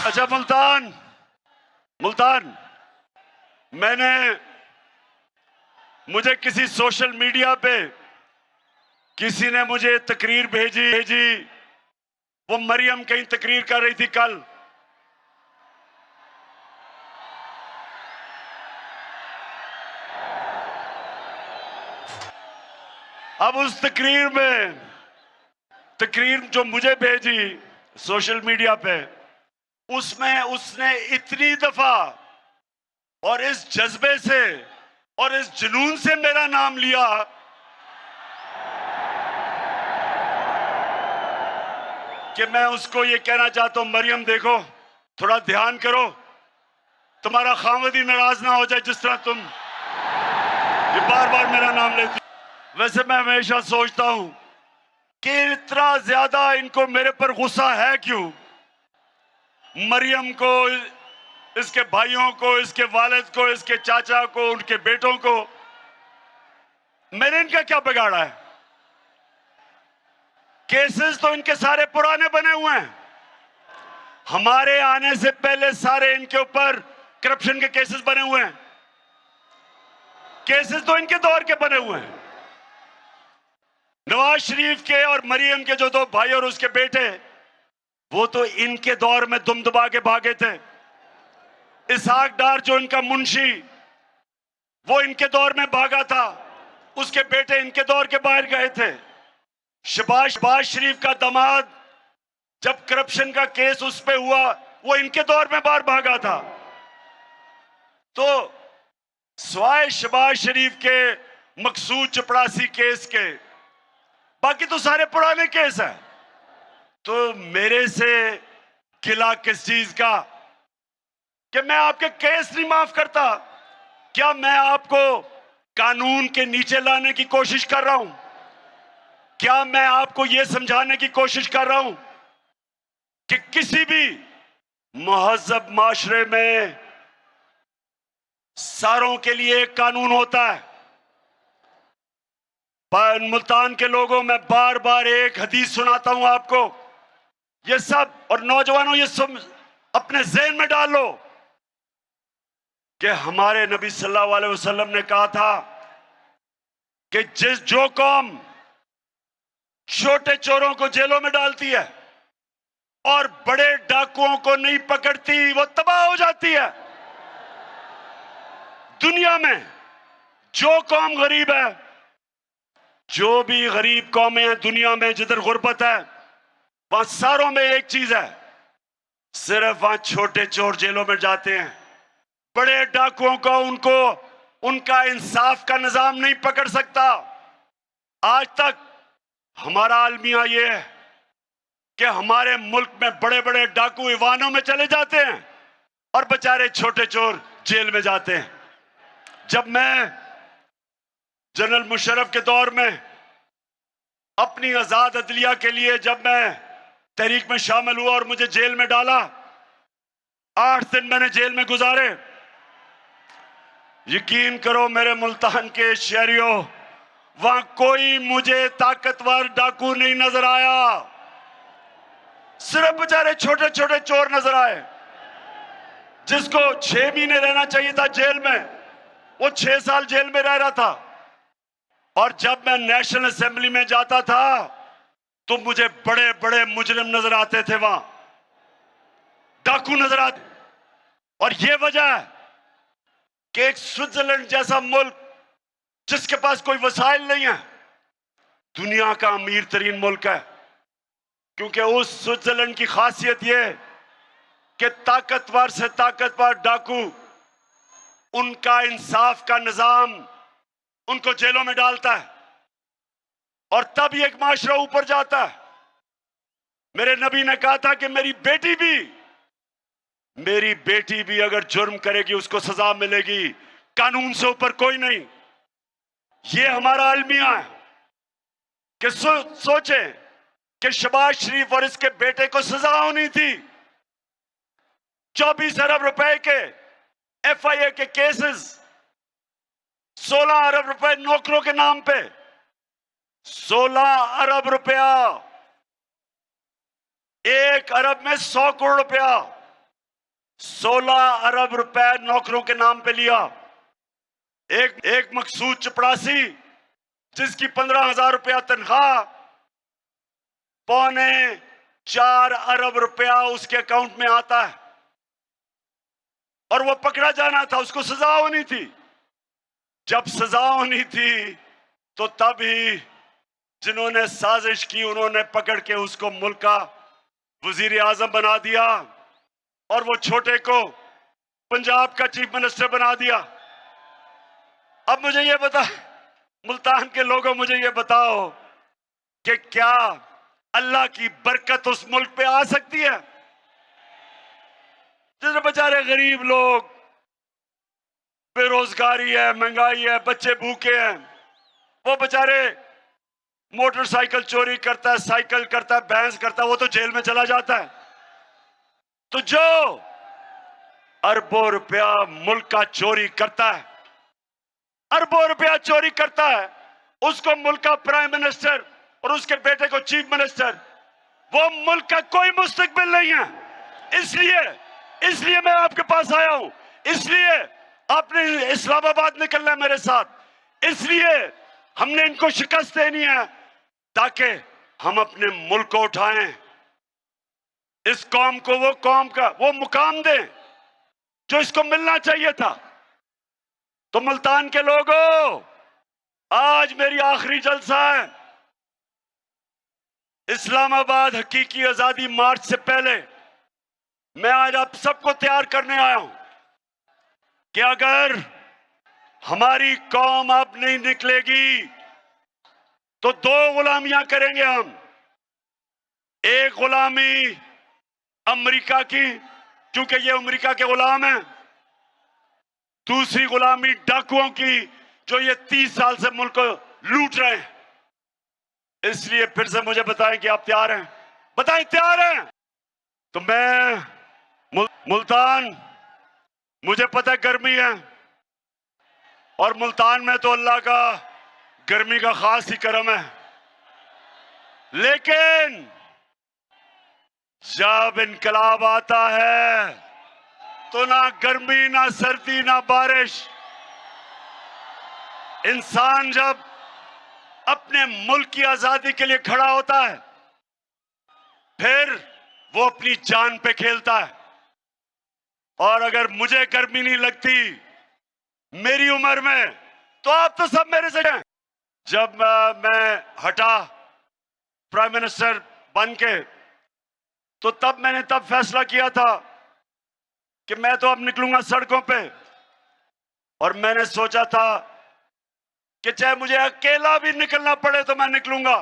अच्छा मुल्तान मुझे किसी सोशल मीडिया पे किसी ने मुझे तकरीर भेजी। वो मरियम कहीं तकरीर कर रही थी कल। अब उस तकरीर जो मुझे भेजी सोशल मीडिया पे, उसमें उसने इतनी दफा और इस जज्बे से और इस जुनून से मेरा नाम लिया कि मैं उसको ये कहना चाहता हूं, मरियम देखो, थोड़ा ध्यान करो, तुम्हारा खामदी नाराज ना हो जाए जिस तरह तुम ये बार बार मेरा नाम लेती। वैसे मैं हमेशा सोचता हूं कि इतना ज्यादा इनको मेरे पर गुस्सा है क्यों। मरियम को, इसके भाइयों को, इसके वालिद को, इसके चाचा को, उनके बेटों को मैंने इनका क्या बिगाड़ा है। केसेस तो इनके सारे पुराने बने हुए हैं। हमारे आने से पहले सारे इनके ऊपर करप्शन के केसेस बने हुए हैं। केसेस तो इनके दौर के बने हुए हैं। नवाज शरीफ के और मरियम के जो दो भाई और उसके बेटे, वो तो इनके दौर में दुम दबा के भागे थे। इसहाक डार जो इनका मुंशी, वो इनके दौर में भागा था। उसके बेटे इनके दौर के बाहर गए थे। शहबाज शरीफ का दामाद, जब करप्शन का केस उस पे हुआ, वो इनके दौर में बाहर भागा था। तो स्वाय शहबाज शरीफ के मकसूद चपड़ासी केस के, बाकी तो सारे पुराने केस हैं। तो मेरे से गिला किस चीज का कि मैं आपके केस नहीं माफ करता? क्या मैं आपको कानून के नीचे लाने की कोशिश कर रहा हूं? क्या मैं आपको यह समझाने की कोशिश कर रहा हूं कि किसी भी महज़ब माशरे में सारों के लिए एक कानून होता है? मुल्तान के लोगों, मैं बार बार एक हदीस सुनाता हूं आपको, ये सब, और नौजवानों ये सब अपने ज़हन में डाल लो कि हमारे नबी सल्लल्लाहु अलैहि वसल्लम ने कहा था कि जो कौम छोटे चोरों को जेलों में डालती है और बड़े डाकुओं को नहीं पकड़ती, वो तबाह हो जाती है। दुनिया में जो कौम गरीब है, जो भी गरीब कौमें हैं दुनिया में, जिधर गुर्बत है, वहां सारों में एक चीज है, सिर्फ वहां छोटे चोर जेलों में जाते हैं। बड़े डाकुओं को उनका इंसाफ का निजाम नहीं पकड़ सकता। आज तक हमारा अलमिया यह है कि हमारे मुल्क में बड़े बड़े डाकू ईवानों में चले जाते हैं और बेचारे छोटे चोर जेल में जाते हैं। जब मैं जनरल मुशर्रफ के दौर में अपनी आजाद अदलिया के लिए जब मैं तहरीक में शामिल हुआ और मुझे जेल में डाला, 8 दिन मैंने जेल में गुजारे। यकीन करो मेरे मुल्तान के शहरियों, वहां कोई मुझे ताकतवर डाकू नहीं नजर आया, सिर्फ बेचारे छोटे छोटे चोर नजर आए। जिसको 6 महीने रहना चाहिए था जेल में, वो 6 साल जेल में रह रहा था। और जब मैं नेशनल असेंबली में जाता था तो मुझे बड़े बड़े मुजरिम नजर आते थे, वहां डाकू नजर आते। और यह वजह है कि एक स्विट्जरलैंड जैसा मुल्क जिसके पास कोई वसाइल नहीं है, दुनिया का अमीर तरीन मुल्क है, क्योंकि उस स्विट्जरलैंड की खासियत यह कि ताकतवर से ताकतवर डाकू, उनका इंसाफ का निजाम उनको जेलों में डालता है और तब ये एक माशरा ऊपर जाता है। मेरे नबी ने कहा था कि मेरी बेटी भी अगर जुर्म करेगी उसको सजा मिलेगी, कानून से ऊपर कोई नहीं। ये हमारा अलमिया है कि सोचे कि शहबाज शरीफ और इसके बेटे को सजा होनी थी। 24 अरब रुपए के FIA के केसेस, 16 अरब रुपए नौकरों के नाम पे, 16 अरब रुपया, 1 अरब में 100 करोड़ रुपया, 16 अरब रुपए नौकरों के नाम पे लिया। एक मकसूद चपड़ासी जिसकी 15,000 रुपया तनख्वाह, 4.25 अरब रुपया उसके अकाउंट में आता है और वो पकड़ा जाना था, उसको सजा होनी थी। जब सजा होनी थी तो तब ही जिन्होंने साजिश की उन्होंने पकड़ के उसको मुल्क का वजीर आजम बना दिया और वो छोटे को पंजाब का चीफ मिनिस्टर बना दिया। अब मुझे ये बता, मुल्तान के लोगों, मुझे ये बताओ कि क्या अल्लाह की बरकत उस मुल्क पे आ सकती है? जिसमें बेचारे गरीब लोग, बेरोजगारी है, महंगाई है, बच्चे भूखे हैं, वो बेचारे मोटरसाइकिल चोरी करता है, साइकिल करता है, भैंस करता है, वो तो जेल में चला जाता है। तो जो अरबों रुपया मुल्क का चोरी करता है, अरबों रुपया चोरी करता है, उसको मुल्क का प्राइम मिनिस्टर और उसके बेटे को चीफ मिनिस्टर, वो मुल्क का कोई मुस्तकबिल नहीं है। इसलिए मैं आपके पास आया हूं, इसलिए आपने इस्लामाबाद निकलना है मेरे साथ, इसलिए हमने इनको शिकस्त देनी है ताकि हम अपने मुल्क को उठाएं, इस कौम को वो मुकाम दें जो इसको मिलना चाहिए था। तो मुल्तान के लोगों, आज मेरी आखिरी जलसा है। इस्लामाबाद हकीकी आजादी मार्च से पहले मैं आज आप सबको तैयार करने आया हूं कि अगर हमारी कौम अब नहीं निकलेगी तो 2 गुलामियां करेंगे हम। एक गुलामी अमेरिका की, क्योंकि ये अमेरिका के गुलाम हैं। दूसरी गुलामी डाकुओं की, जो ये 30 साल से मुल्क को लूट रहे हैं। इसलिए फिर से मुझे बताएं कि आप तैयार हैं? बताएं तैयार हैं? तो मैं मुल्तान, मुझे पता है गर्मी है और मुल्तान में तो अल्लाह का गर्मी का खास ही करम है, लेकिन जब इनकलाब आता है तो ना गर्मी, ना सर्दी, ना बारिश। इंसान जब अपने मुल्क की आजादी के लिए खड़ा होता है फिर वो अपनी जान पे खेलता है। और अगर मुझे गर्मी नहीं लगती मेरी उम्र में तो आप तो सब मेरे से हैं। जब मैं हटा प्राइम मिनिस्टर बन के तो तब मैंने फैसला किया था कि मैं तो अब निकलूंगा सड़कों पे, और मैंने सोचा था कि चाहे मुझे अकेला भी निकलना पड़े तो मैं निकलूंगा।